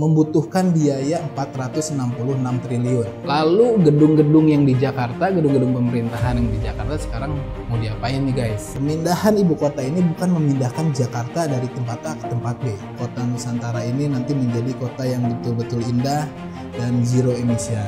membutuhkan biaya 466 triliun. Lalu gedung-gedung yang di Jakarta, gedung-gedung pemerintahan yang di Jakarta sekarang mau diapain nih guys? Pemindahan ibu kota ini bukan memindahkan Jakarta dari tempat A ke tempat B. Kota Nusantara ini nanti menjadi kota yang betul-betul indah dan zero emission.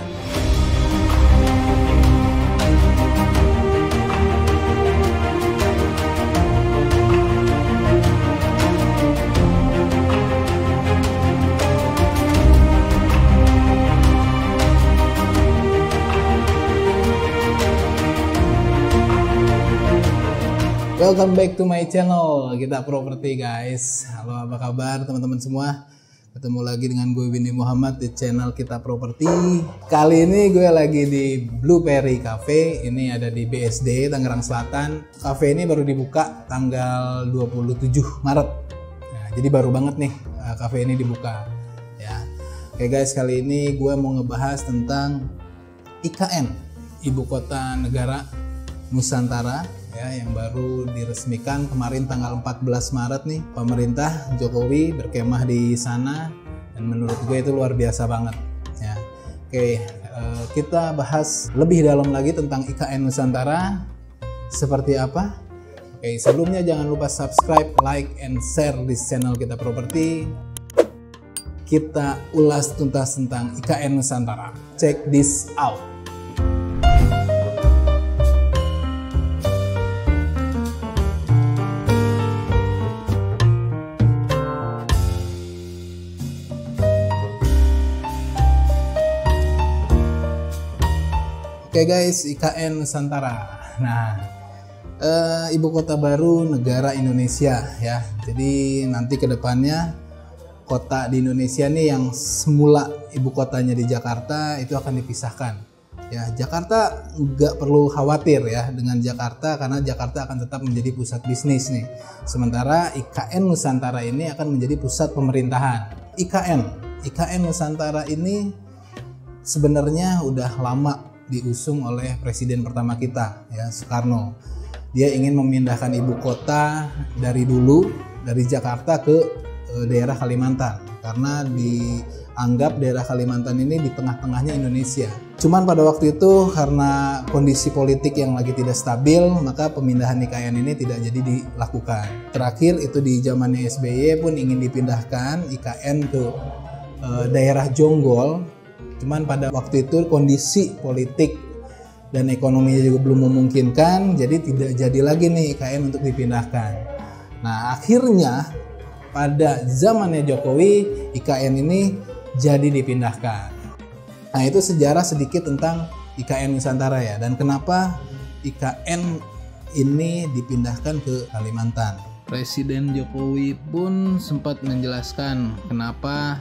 Welcome back to my channel, Kita Properti guys. Halo, apa kabar teman-teman semua? Ketemu lagi dengan gue Windy Muhammad di channel Kita Properti. Kali ini gue lagi di Blueberry Cafe. Ini ada di BSD, Tangerang Selatan. Cafe ini baru dibuka tanggal 27 Maret. Nah, jadi baru banget nih cafe ini dibuka. Ya. Oke guys, kali ini gue mau ngebahas tentang IKN, Ibu Kota Negara Nusantara. Ya, yang baru diresmikan kemarin tanggal 14 Maret nih. Pemerintah Jokowi berkemah di sana dan menurut gue itu luar biasa banget ya. Oke, kita bahas lebih dalam lagi tentang IKN Nusantara seperti apa. Oke, sebelumnya jangan lupa subscribe, like, and share di channel Kita Properti. Kita ulas tuntas tentang IKN Nusantara. Check this out. Oke guys, IKN Nusantara. Nah, ibu kota baru negara Indonesia ya. Jadi nanti kedepannya kota di Indonesia nih yang semula ibu kotanya di Jakarta itu akan dipisahkan. Ya, Jakarta nggak perlu khawatir ya dengan Jakarta karena Jakarta akan tetap menjadi pusat bisnis nih. Sementara IKN Nusantara ini akan menjadi pusat pemerintahan. IKN Nusantara ini sebenarnya udah lama diusung oleh presiden pertama kita ya, Soekarno. Dia ingin memindahkan ibu kota dari Jakarta ke daerah Kalimantan karena dianggap daerah Kalimantan ini di tengah-tengahnya Indonesia. Cuman pada waktu itu karena kondisi politik yang lagi tidak stabil, maka pemindahan IKN ini tidak jadi dilakukan. Terakhir itu di zamannya SBY pun ingin dipindahkan IKN ke daerah Jonggol. Cuman pada waktu itu kondisi politik dan ekonominya juga belum memungkinkan, jadi tidak jadi lagi nih IKN untuk dipindahkan. Nah, akhirnya pada zamannya Jokowi IKN ini jadi dipindahkan. Nah, itu sejarah sedikit tentang IKN Nusantara ya, dan kenapa IKN ini dipindahkan ke Kalimantan. Presiden Jokowi pun sempat menjelaskan kenapa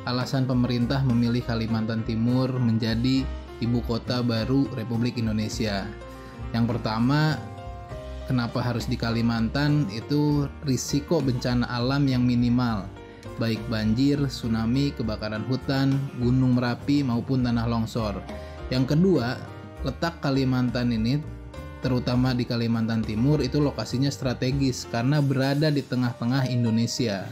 alasan pemerintah memilih Kalimantan Timur menjadi ibu kota baru Republik Indonesia. Yang pertama, kenapa harus di Kalimantan, itu risiko bencana alam yang minimal, baik banjir, tsunami, kebakaran hutan, gunung Merapi maupun tanah longsor. Yang kedua, letak Kalimantan ini, terutama di Kalimantan Timur, itu lokasinya strategis karena berada di tengah-tengah Indonesia.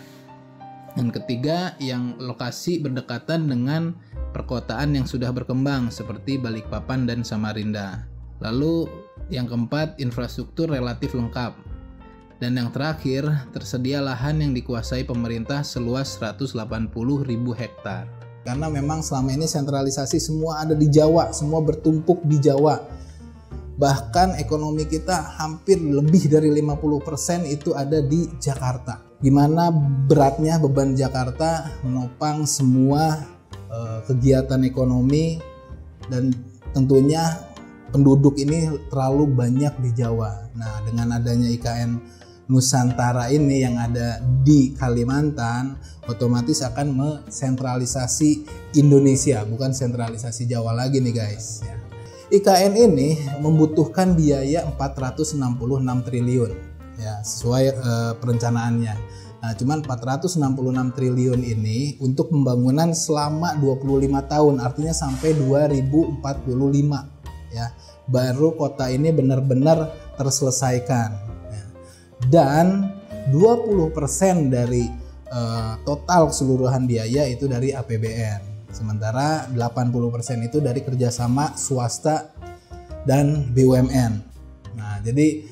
Dan ketiga, yang lokasi berdekatan dengan perkotaan yang sudah berkembang seperti Balikpapan dan Samarinda. Lalu yang keempat, infrastruktur relatif lengkap. Dan yang terakhir, tersedia lahan yang dikuasai pemerintah seluas 180.000 hektar. Karena memang selama ini sentralisasi semua ada di Jawa, semua bertumpuk di Jawa. Bahkan ekonomi kita hampir lebih dari 50% itu ada di Jakarta. Gimana beratnya beban Jakarta menopang semua kegiatan ekonomi, dan tentunya penduduk ini terlalu banyak di Jawa. Nah, dengan adanya IKN Nusantara ini yang ada di Kalimantan, otomatis akan mensentralisasi Indonesia, bukan sentralisasi Jawa lagi nih guys ya. IKN ini membutuhkan biaya 466 triliun ya, sesuai perencanaannya. Nah, cuman 466 triliun ini untuk pembangunan selama 25 tahun, artinya sampai 2045 ya. Baru kota ini benar-benar terselesaikan. Ya. Dan 20% dari total keseluruhan biaya itu dari APBN. Sementara 80% itu dari kerjasama swasta dan BUMN. Nah, jadi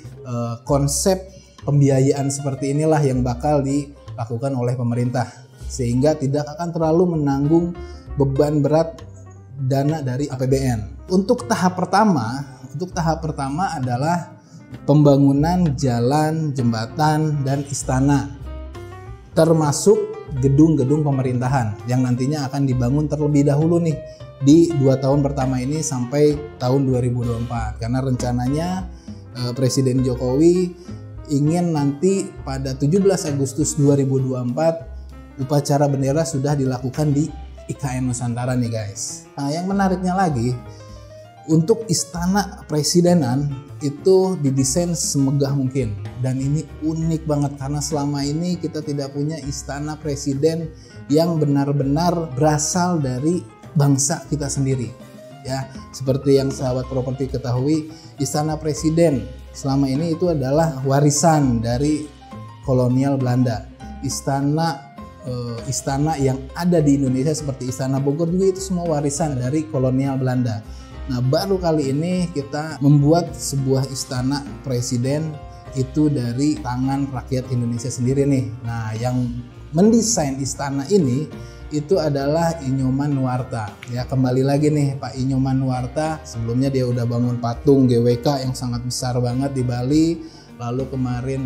konsep pembiayaan seperti inilah yang bakal dilakukan oleh pemerintah, sehingga tidak akan terlalu menanggung beban berat dana dari APBN. Untuk tahap pertama adalah pembangunan jalan, jembatan, dan istana, termasuk gedung-gedung pemerintahan yang nantinya akan dibangun terlebih dahulu nih di 2 tahun pertama ini sampai tahun 2024. Karena rencananya Presiden Jokowi ingin nanti pada 17 Agustus 2024 upacara bendera sudah dilakukan di IKN Nusantara nih guys. Nah, yang menariknya lagi, untuk istana presidenan itu didesain semegah mungkin, dan ini unik banget karena selama ini kita tidak punya istana presiden yang benar-benar berasal dari bangsa kita sendiri. Ya, seperti yang sahabat properti ketahui, istana presiden selama ini itu adalah warisan dari kolonial Belanda. Istana yang ada di Indonesia seperti Istana Bogor juga itu semua warisan dari kolonial Belanda. Nah, baru kali ini kita membuat sebuah istana presiden itu dari tangan rakyat Indonesia sendiri nih. Nah, yang mendesain istana ini itu adalah Inyoman Nuwarta. Ya, kembali lagi nih Pak Inyoman Nuwarta. Sebelumnya dia udah bangun patung GWK yang sangat besar banget di Bali. Lalu kemarin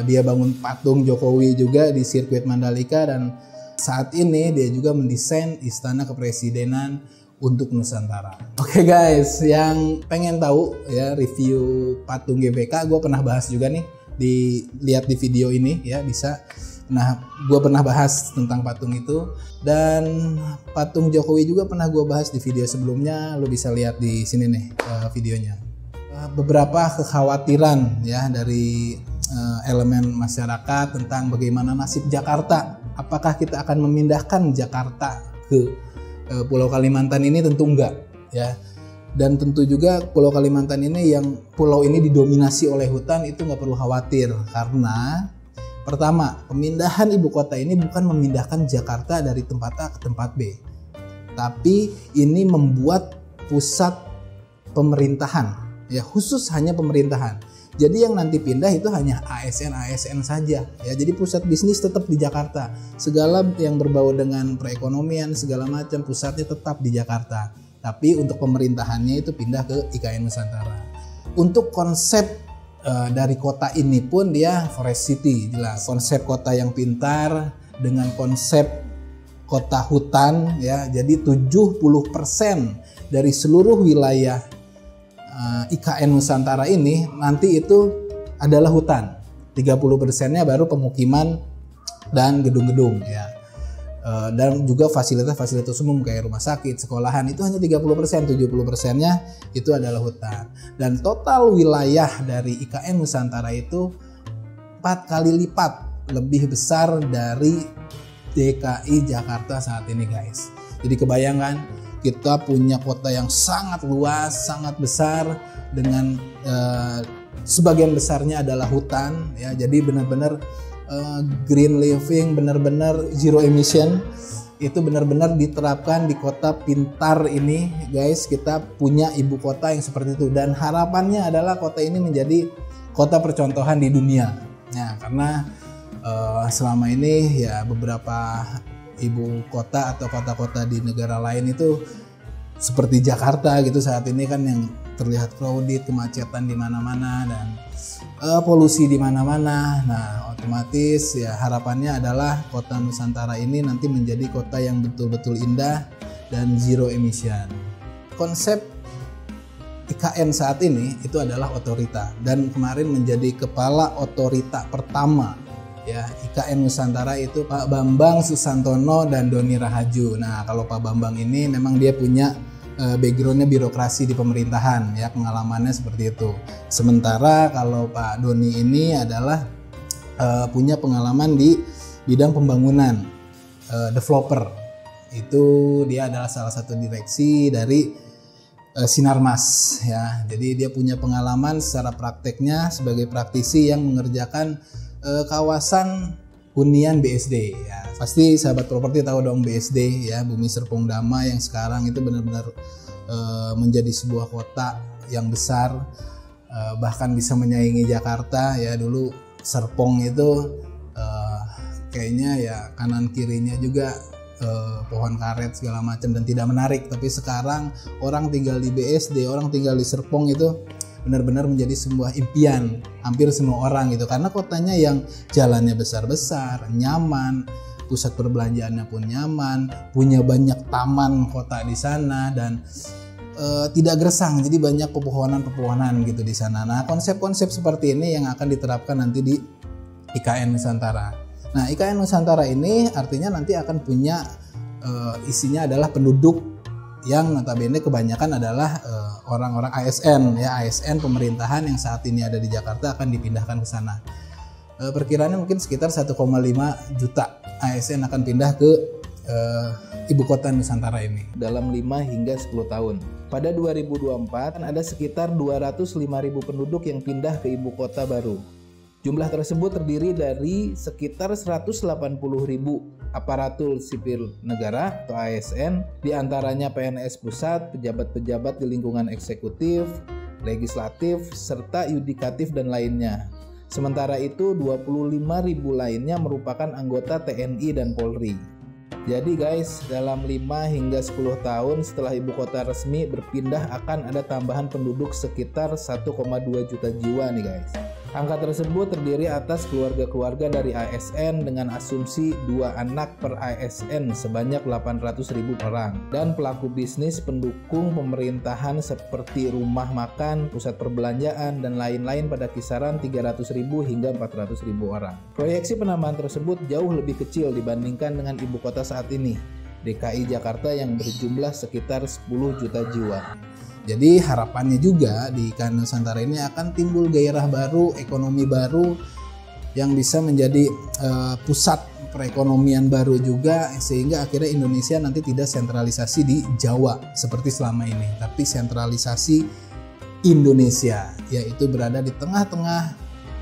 dia bangun patung Jokowi juga di sirkuit Mandalika, dan saat ini dia juga mendesain istana kepresidenan untuk Nusantara. Oke guys, yang pengen tahu ya review patung GBK, gue pernah bahas juga nih, dilihat di video ini ya bisa. Nah, gue pernah bahas tentang patung itu, dan patung Jokowi juga pernah gue bahas di video sebelumnya. Lo bisa lihat di sini nih videonya. Beberapa kekhawatiran ya dari elemen masyarakat tentang bagaimana nasib Jakarta. Apakah kita akan memindahkan Jakarta ke Pulau Kalimantan ini? Tentu enggak ya. Dan tentu juga Pulau Kalimantan ini, yang pulau ini didominasi oleh hutan, itu nggak perlu khawatir, karena pertama, pemindahan ibu kota ini bukan memindahkan Jakarta dari tempat A ke tempat B, tapi ini membuat pusat pemerintahan ya, khusus hanya pemerintahan. Jadi yang nanti pindah itu hanya ASN saja ya. Jadi pusat bisnis tetap di Jakarta. Segala yang berbau dengan perekonomian segala macam pusatnya tetap di Jakarta. Tapi untuk pemerintahannya itu pindah ke IKN Nusantara. Untuk konsep dari kota ini pun dia forest city, jelas. Konsep kota yang pintar dengan konsep kota hutan ya. Jadi 70% dari seluruh wilayah IKN Nusantara ini nanti itu adalah hutan. 30%-nya baru pemukiman dan gedung-gedung ya. Dan juga fasilitas-fasilitas umum kayak rumah sakit, sekolahan, itu hanya 30%, 70%-nya itu adalah hutan. Dan total wilayah dari IKN Nusantara itu 4 kali lipat lebih besar dari DKI Jakarta saat ini guys. Jadi kebayangkan kita punya kota yang sangat luas, sangat besar, dengan sebagian besarnya adalah hutan ya. Jadi benar-benar green living, benar-benar zero emission, itu benar-benar diterapkan di kota pintar ini guys. Kita punya ibu kota yang seperti itu, dan harapannya adalah kota ini menjadi kota percontohan di dunia ya, karena selama ini ya beberapa ibu kota atau kota-kota di negara lain itu seperti Jakarta gitu saat ini kan, yang terlihat crowded, kemacetan di mana-mana, dan polusi di mana-mana. Nah, otomatis ya harapannya adalah kota Nusantara ini nanti menjadi kota yang betul-betul indah dan zero emission. Konsep IKN saat ini itu adalah otorita, dan kemarin menjadi kepala otorita pertama ya IKN Nusantara itu Pak Bambang Susantono dan Doni Rahaju. Nah, kalau Pak Bambang ini memang dia punya backgroundnya birokrasi di pemerintahan ya, pengalamannya seperti itu. Sementara kalau Pak Doni ini adalah punya pengalaman di bidang pembangunan, developer. Itu dia adalah salah satu direksi dari Sinarmas ya. Jadi dia punya pengalaman secara prakteknya sebagai praktisi yang mengerjakan kawasan hunian BSD ya. Pasti sahabat properti tahu dong BSD ya, Bumi Serpong Damai, yang sekarang itu benar-benar menjadi sebuah kota yang besar, bahkan bisa menyaingi Jakarta ya. Dulu Serpong itu kayaknya ya kanan kirinya juga pohon karet segala macam dan tidak menarik, tapi sekarang orang tinggal di BSD, orang tinggal di Serpong itu benar-benar menjadi sebuah impian hampir semua orang gitu, karena kotanya yang jalannya besar-besar, nyaman, pusat perbelanjaannya pun nyaman, punya banyak taman kota di sana, dan tidak gersang, jadi banyak pepohonan-pepohonan gitu di sana. Nah, konsep-konsep seperti ini yang akan diterapkan nanti di IKN Nusantara. Nah, IKN Nusantara ini artinya nanti akan punya isinya adalah penduduk yang notabene kebanyakan adalah orang-orang ASN ya, ASN pemerintahan yang saat ini ada di Jakarta akan dipindahkan ke sana. Perkiraannya mungkin sekitar 1,5 juta ASN akan pindah ke ibu kota Nusantara ini dalam 5 hingga 10 tahun. Pada 2024 ada sekitar 205.000 penduduk yang pindah ke ibu kota baru. Jumlah tersebut terdiri dari sekitar 180.000 aparatur sipil negara atau ASN, diantaranya PNS pusat, pejabat-pejabat di lingkungan eksekutif, legislatif, serta yudikatif dan lainnya. Sementara itu 25.000 lainnya merupakan anggota TNI dan Polri. Jadi guys, dalam 5 hingga 10 tahun setelah ibu kota resmi berpindah akan ada tambahan penduduk sekitar 1,2 juta jiwa nih guys. Angka tersebut terdiri atas keluarga-keluarga dari ASN dengan asumsi 2 anak per ASN sebanyak 800.000 orang, dan pelaku bisnis pendukung pemerintahan seperti rumah makan, pusat perbelanjaan, dan lain-lain pada kisaran 300.000 hingga 400.000 orang. Proyeksi penambahan tersebut jauh lebih kecil dibandingkan dengan ibu kota saat ini, DKI Jakarta, yang berjumlah sekitar 10 juta jiwa. Jadi harapannya juga di IKN Nusantara ini akan timbul gairah baru, ekonomi baru yang bisa menjadi pusat perekonomian baru juga, sehingga akhirnya Indonesia nanti tidak sentralisasi di Jawa seperti selama ini, tapi sentralisasi Indonesia, yaitu berada di tengah-tengah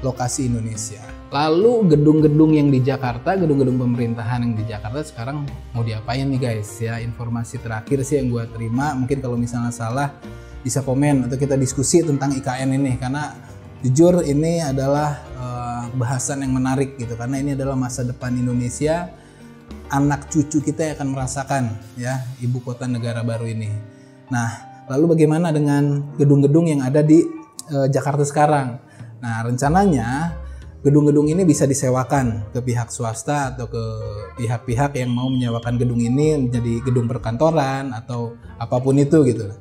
lokasi Indonesia. Lalu gedung-gedung yang di Jakarta, gedung-gedung pemerintahan yang di Jakarta sekarang mau diapain nih guys ya? Informasi terakhir sih yang gue terima, mungkin kalau misalnya salah bisa komen atau kita diskusi tentang IKN ini, karena jujur ini adalah bahasan yang menarik gitu, karena ini adalah masa depan Indonesia, anak cucu kita yang akan merasakan ya ibu kota negara baru ini. Nah, lalu bagaimana dengan gedung-gedung yang ada di Jakarta sekarang? Nah, rencananya gedung-gedung ini bisa disewakan ke pihak swasta atau ke pihak-pihak yang mau menyewakan gedung ini menjadi gedung perkantoran atau apapun itu gitu.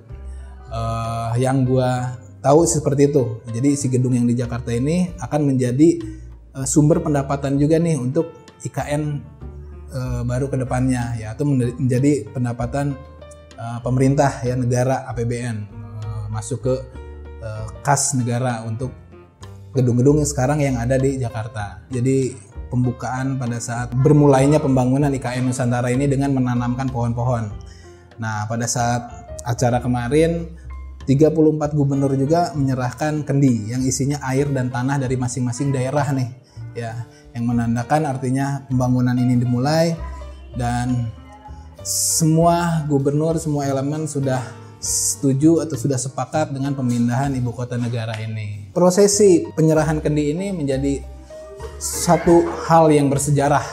Yang gua tahu seperti itu. Jadi si gedung yang di Jakarta ini akan menjadi sumber pendapatan juga nih untuk IKN baru ke depannya ya, atau menjadi pendapatan pemerintah ya, negara, APBN, masuk ke kas negara untuk gedung-gedung yang sekarang yang ada di Jakarta. Jadi pembukaan pada saat bermulainya pembangunan IKN Nusantara ini dengan menanamkan pohon-pohon. Nah, pada saat acara kemarin 34 gubernur juga menyerahkan kendi yang isinya air dan tanah dari masing-masing daerah nih ya, yang menandakan artinya pembangunan ini dimulai, dan semua gubernur, semua elemen sudah setuju atau sudah sepakat dengan pemindahan ibu kota negara ini. Prosesi penyerahan kendi ini menjadi satu hal yang bersejarah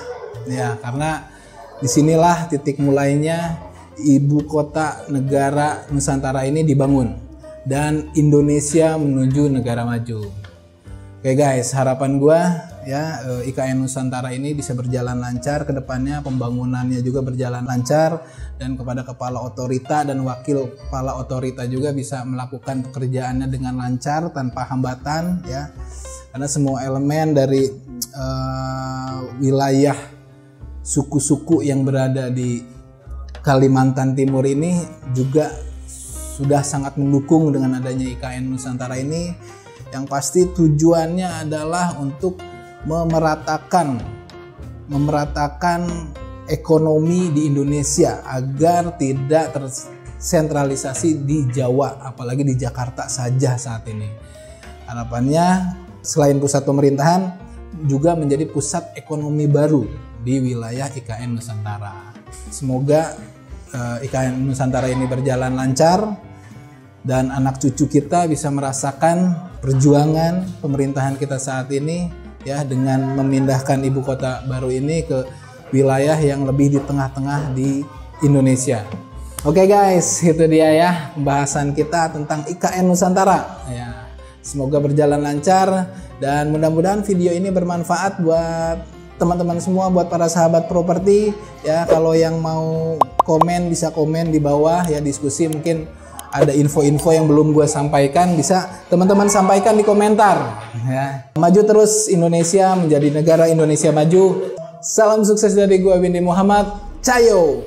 ya, karena disinilah titik mulainya ibu kota negara Nusantara ini dibangun dan Indonesia menuju negara maju. Oke guys, harapan gua ya IKN Nusantara ini bisa berjalan lancar ke depannya, pembangunannya juga berjalan lancar, dan kepada kepala otorita dan wakil kepala otorita juga bisa melakukan pekerjaannya dengan lancar tanpa hambatan ya, karena semua elemen dari wilayah suku-suku yang berada di Kalimantan Timur ini juga sudah sangat mendukung dengan adanya IKN Nusantara ini, yang pasti tujuannya adalah untuk memeratakan ekonomi di Indonesia agar tidak tersentralisasi di Jawa, apalagi di Jakarta saja saat ini. Harapannya selain pusat pemerintahan, juga menjadi pusat ekonomi baru di wilayah IKN Nusantara. Semoga IKN Nusantara ini berjalan lancar dan anak cucu kita bisa merasakan perjuangan pemerintahan kita saat ini ya, dengan memindahkan ibu kota baru ini ke wilayah yang lebih di tengah-tengah di Indonesia. Oke guys, itu dia ya pembahasan kita tentang IKN Nusantara ya. Semoga berjalan lancar dan mudah-mudahan video ini bermanfaat buat teman-teman semua, buat para sahabat properti ya. Kalau yang mau komen bisa komen di bawah ya, diskusi, mungkin ada info-info yang belum gue sampaikan bisa teman-teman sampaikan di komentar ya. Maju terus Indonesia, menjadi negara Indonesia maju. Salam sukses dari gue Windy Muhammad. Cayo.